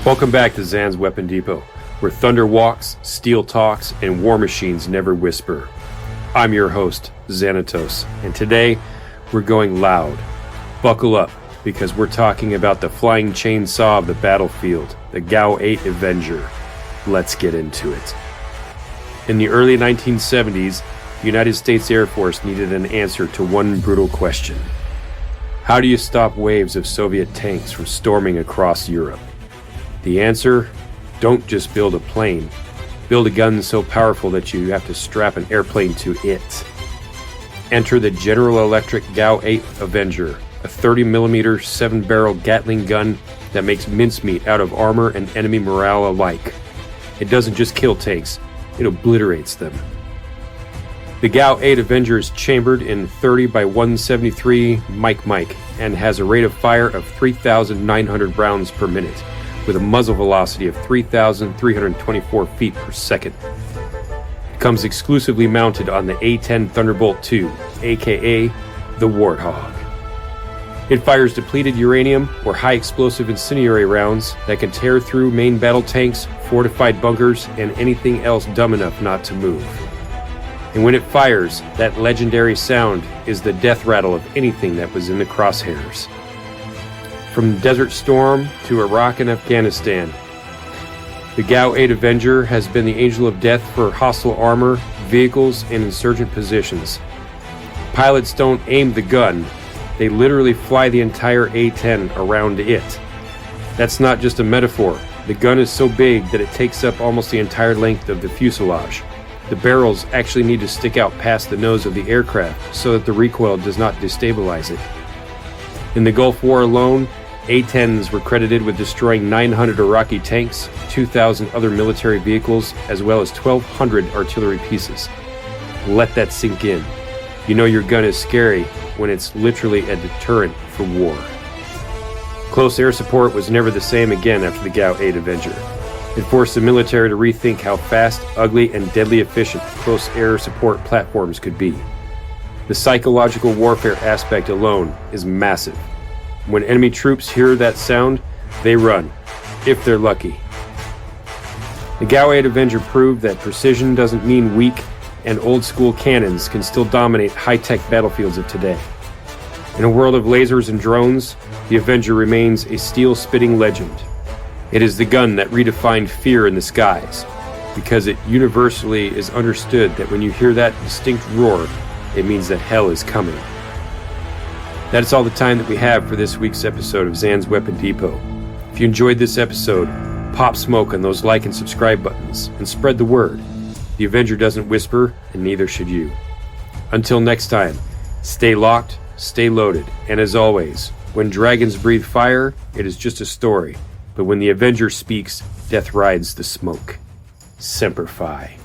Welcome back to Zan's Weapon Depot, where thunder walks, steel talks, and war machines never whisper. I'm your host, Xanatos, and today we're going loud. Buckle up, because we're talking about the flying chainsaw of the battlefield, the GAU-8 Avenger. Let's get into it. In the early 1970s, the United States Air Force needed an answer to one brutal question. How do you stop waves of Soviet tanks from storming across Europe? The answer? Don't just build a plane. Build a gun so powerful that you have to strap an airplane to it. Enter the General Electric GAU-8 Avenger, a 30mm 7-barrel Gatling gun that makes mincemeat out of armor and enemy morale alike. It doesn't just kill tanks, it obliterates them. The GAU-8 Avenger is chambered in 30 by 173 Mike and has a rate of fire of 3,900 rounds per minute, with a muzzle velocity of 3,324 feet per second. It comes exclusively mounted on the A-10 Thunderbolt II, aka the Warthog. It fires depleted uranium or high-explosive incendiary rounds that can tear through main battle tanks, fortified bunkers, and anything else dumb enough not to move. And when it fires, that legendary sound is the death rattle of anything that was in the crosshairs. From Desert Storm to Iraq and Afghanistan, the GAU-8 Avenger has been the angel of death for hostile armor, vehicles, and insurgent positions. Pilots don't aim the gun, they literally fly the entire A-10 around it. That's not just a metaphor. The gun is so big that it takes up almost the entire length of the fuselage. The barrels actually need to stick out past the nose of the aircraft so that the recoil does not destabilize it. In the Gulf War alone, A-10s were credited with destroying 900 Iraqi tanks, 2,000 other military vehicles, as well as 1,200 artillery pieces. Let that sink in. You know your gun is scary when it's literally a deterrent for war. Close air support was never the same again after the GAU-8 Avenger. It forced the military to rethink how fast, ugly, and deadly efficient close air support platforms could be. The psychological warfare aspect alone is massive. When enemy troops hear that sound, they run, if they're lucky. The GAU-8 Avenger proved that precision doesn't mean weak, and old-school cannons can still dominate high-tech battlefields of today. In a world of lasers and drones, the Avenger remains a steel-spitting legend. It is the gun that redefined fear in the skies, because it universally is understood that when you hear that distinct roar, it means that hell is coming. That's all the time that we have for this week's episode of Zan's Weapon Depot. If you enjoyed this episode, pop smoke on those like and subscribe buttons and spread the word. The Avenger doesn't whisper, and neither should you. Until next time, stay locked, stay loaded, and as always, when dragons breathe fire, it is just a story. But when the Avenger speaks, death rides the smoke. Semper Fi.